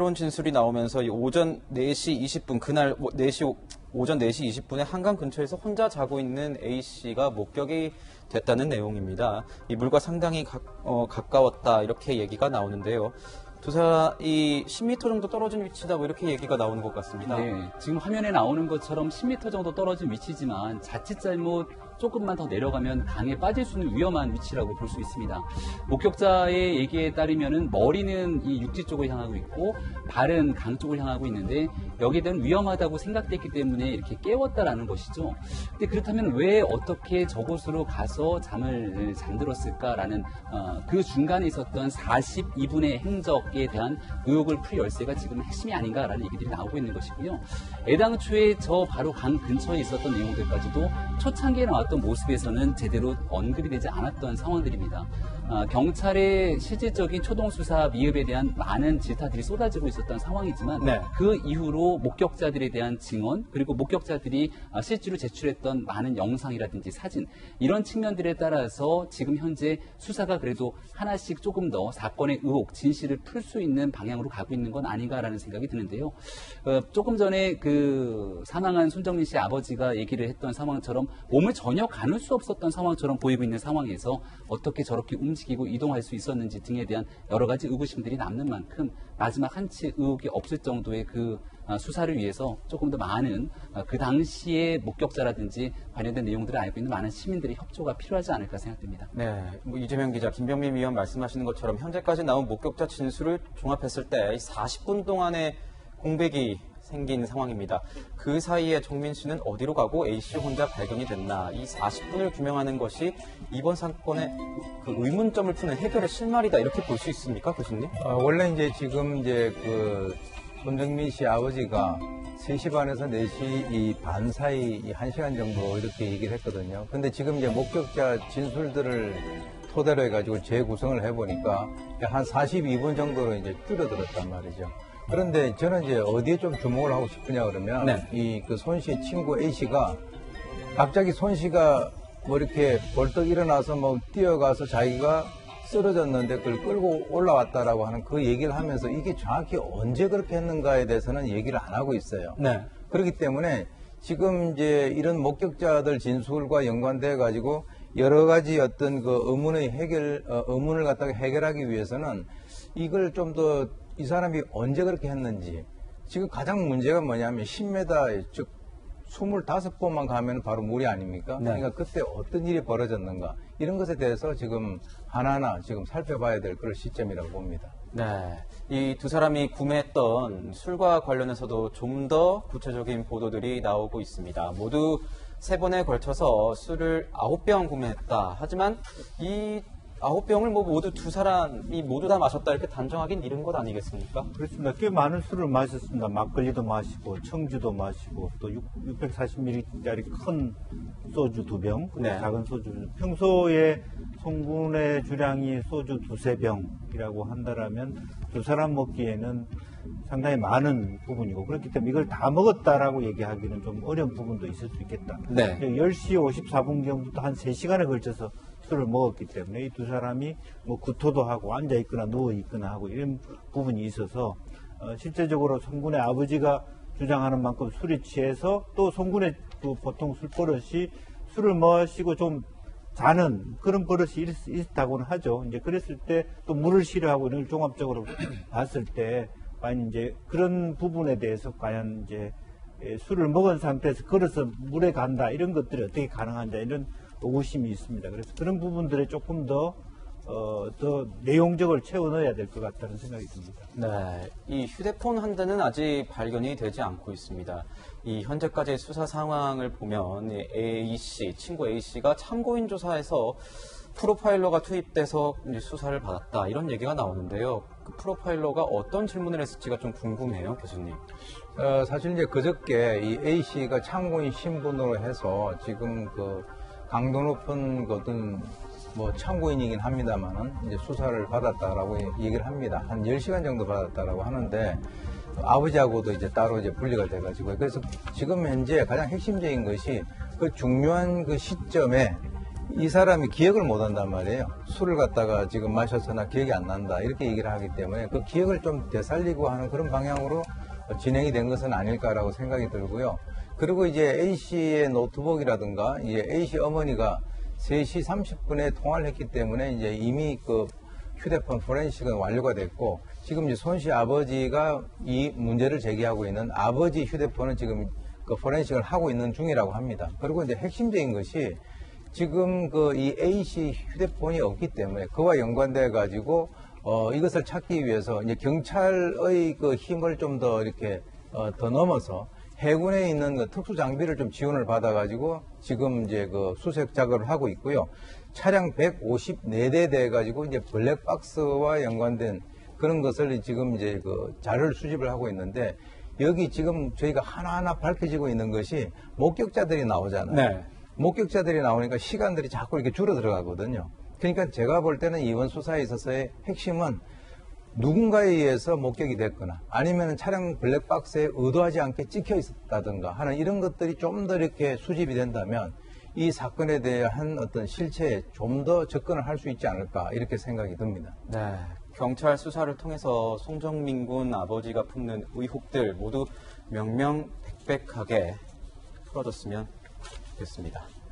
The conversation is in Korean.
새로운 진술이 나오면서 이 오전 4시 20분, 그날 오전 4시 20분에 한강 근처에서 혼자 자고 있는 A씨가 목격이 됐다는 내용입니다. 이 물과 상당히 가까웠다 이렇게 얘기가 나오는데요. 이 10m 정도 떨어진 위치다 뭐 이렇게 얘기가 나오는 것 같습니다. 네, 지금 화면에 나오는 것처럼 10m 정도 떨어진 위치지만 자칫 잘못 조금만 더 내려가면 강에 빠질 수 있는 위험한 위치라고 볼 수 있습니다. 목격자의 얘기에 따르면은 머리는 이 육지 쪽을 향하고 있고 발은 강 쪽을 향하고 있는데 여기에 대한 위험하다고 생각됐기 때문에 이렇게 깨웠다라는 것이죠. 근데 그렇다면 왜 어떻게 저곳으로 가서 잠들었을까라는 그 중간에 있었던 42분의 행적에 대한 의혹을 풀 열쇠가 지금 핵심이 아닌가라는 얘기들이 나오고 있는 것이고요. 애당초에 저 바로 강 근처에 있었던 내용들까지도 초창기에 나왔던 모습에서는 제대로 언급이 되지 않았던 상황들입니다. 경찰의 실질적인 초동수사 미흡에 대한 많은 질타들이 쏟아지고 있었던 상황이지만 네. 그 이후로 목격자들에 대한 증언 그리고 목격자들이 실제로 제출했던 많은 영상이라든지 사진 이런 측면들에 따라서 지금 현재 수사가 그래도 하나씩 조금 더 사건의 의혹, 진실을 풀 수 있는 방향으로 가고 있는 건 아닌가라는 생각이 드는데요. 조금 전에 그 사망한 손정민 씨 아버지가 얘기를 했던 상황처럼 몸을 전혀 가눌 수 없었던 상황처럼 보이고 있는 상황에서 어떻게 저렇게 움직이고 이동할 수 있었는지 등에 대한 여러 가지 의구심들이 남는 만큼 마지막 한치 의혹이 없을 정도의 그 수사를 위해서 조금 더 많은 그 당시의 목격자라든지 관련된 내용들을 알고 있는 많은 시민들의 협조가 필요하지 않을까 생각됩니다. 네, 이재명 기자, 김병민 위원 말씀하시는 것처럼 현재까지 나온 목격자 진술을 종합했을 때 40분 동안의 공백이 생긴 상황입니다. 그 사이에 정민 씨는 어디로 가고 A씨 혼자 발견이 됐나, 이 40분을 규명하는 것이 이번 사건의 그 의문점을 푸는 해결의 실마리다 이렇게 볼 수 있습니까, 교수님? 원래 이제 지금 이제 그 손정민 씨 아버지가 3시 반에서 4시 반 사이 1시간 정도 이렇게 얘기를 했거든요. 근데 지금 이제 목격자 진술들을 토대로 해가지고 재구성을 해보니까 한 42분 정도로 이제 줄어들었단 말이죠. 그런데 저는 이제 어디에 좀 주목을 하고 싶으냐 그러면 네. 이 그 손 씨의 친구 A 씨가 갑자기 손 씨가 뭐 이렇게 벌떡 일어나서 뭐 뛰어가서 자기가 쓰러졌는데 그걸 끌고 올라왔다라고 하는 그 얘기를 하면서 이게 정확히 언제 그렇게 했는가에 대해서는 얘기를 안 하고 있어요. 네. 그렇기 때문에 지금 이제 이런 목격자들 진술과 연관돼 가지고 여러 가지 어떤 그 의문을 갖다가 해결하기 위해서는 이걸 좀 더 이 사람이 언제 그렇게 했는지, 지금 가장 문제가 뭐냐면 10m, 즉 25번만 가면 바로 물이 아닙니까? 네. 그러니까 그때 어떤 일이 벌어졌는가, 이런 것에 대해서 지금 하나하나 지금 살펴봐야 될 그런 시점이라고 봅니다. 네, 이 두 사람이 구매했던 술과 관련해서도 좀 더 구체적인 보도들이 나오고 있습니다. 모두 3번에 걸쳐서 술을 9병 구매했다. 하지만 이 9병을 뭐 모두 두 사람이 모두 다 마셨다 이렇게 단정하긴 이른 것 아니겠습니까? 그렇습니다. 꽤 많은 술을 마셨습니다. 막걸리도 마시고 청주도 마시고 또 640ml짜리 큰 소주 2병, 네. 작은 소주. 평소에 송군의 주량이 소주 2~3병이라고 한다라면 두 사람 먹기에는 상당히 많은 부분이고, 그렇기 때문에 이걸 다 먹었다라고 얘기하기는 좀 어려운 부분도 있을 수 있겠다. 네. 10시 54분경부터 한 3시간에 걸쳐서 술을 먹었기 때문에 이 두 사람이 뭐 구토도 하고 앉아 있거나 누워 있거나 하고 이런 부분이 있어서 실제적으로 송군의 아버지가 주장하는 만큼 술에 취해서 또 송군의 그 보통 술 버릇이 술을 마시고 좀 자는 그런 버릇이 있다고는 하죠. 이제 그랬을 때 또 물을 싫어하고 이런 걸 종합적으로 봤을 때 과연 이제 그런 부분에 대해서 과연 이제 술을 먹은 상태에서 걸어서 물에 간다 이런 것들이 어떻게 가능한지 이런 의구심이 있습니다. 그래서 그런 부분들에 조금 더 내용적으로 채워 넣어야 될 것 같다는 생각이 듭니다. 네, 이 휴대폰 한 대는 아직 발견이 되지 않고 있습니다. 이 현재까지의 수사 상황을 보면 A씨, 친구 A씨가 참고인 조사에서 프로파일러가 투입돼서 이제 수사를 받았다 이런 얘기가 나오는데요. 그 프로파일러가 어떤 질문을 했을지가 좀 궁금해요, 교수님. 사실 이제 그저께 이 A씨가 참고인 신분으로 해서 지금 그 강도 높은 것은 뭐 참고인이긴 합니다만은 이제 수사를 받았다라고 얘기를 합니다. 한 10시간 정도 받았다라고 하는데 아버지하고도 이제 따로 이제 분리가 돼가지고, 그래서 지금 현재 가장 핵심적인 것이 그 중요한 그 시점에 이 사람이 기억을 못 한단 말이에요. 술을 갖다가 지금 마셔서나 기억이 안 난다. 이렇게 얘기를 하기 때문에 그 기억을 좀 되살리고 하는 그런 방향으로 진행이 된 것은 아닐까라고 생각이 들고요. 그리고 이제 A씨의 노트북이라든가 이제 A씨 어머니가 3시 30분에 통화를 했기 때문에 이제 이미 그 휴대폰 포렌식은 완료가 됐고 지금 이제 손 씨 아버지가 이 문제를 제기하고 있는 아버지 휴대폰은 지금 그 포렌식을 하고 있는 중이라고 합니다. 그리고 이제 핵심적인 것이 지금 그 이 A씨 휴대폰이 없기 때문에 그와 연관돼 가지고 이것을 찾기 위해서 이제 경찰의 그 힘을 좀 더 이렇게 더 넘어서 해군에 있는 그 특수 장비를 좀 지원을 받아가지고 지금 이제 그 수색 작업을 하고 있고요. 차량 154대 돼 가지고 이제 블랙박스와 연관된 그런 것을 지금 이제 그 자료를 수집을 하고 있는데 여기 지금 저희가 하나하나 밝혀지고 있는 것이 목격자들이 나오잖아요. 네. 목격자들이 나오니까 시간들이 자꾸 이렇게 줄어 들어가거든요. 그러니까 제가 볼 때는 이번 수사에 있어서의 핵심은 누군가에 의해서 목격이 됐거나 아니면 차량 블랙박스에 의도하지 않게 찍혀 있었다든가 하는 이런 것들이 좀 더 이렇게 수집이 된다면 이 사건에 대한 어떤 실체에 좀 더 접근을 할 수 있지 않을까 이렇게 생각이 듭니다. 네. 경찰 수사를 통해서 송정민 군 아버지가 품는 의혹들 모두 명명백백하게 풀어졌으면 좋겠습니다.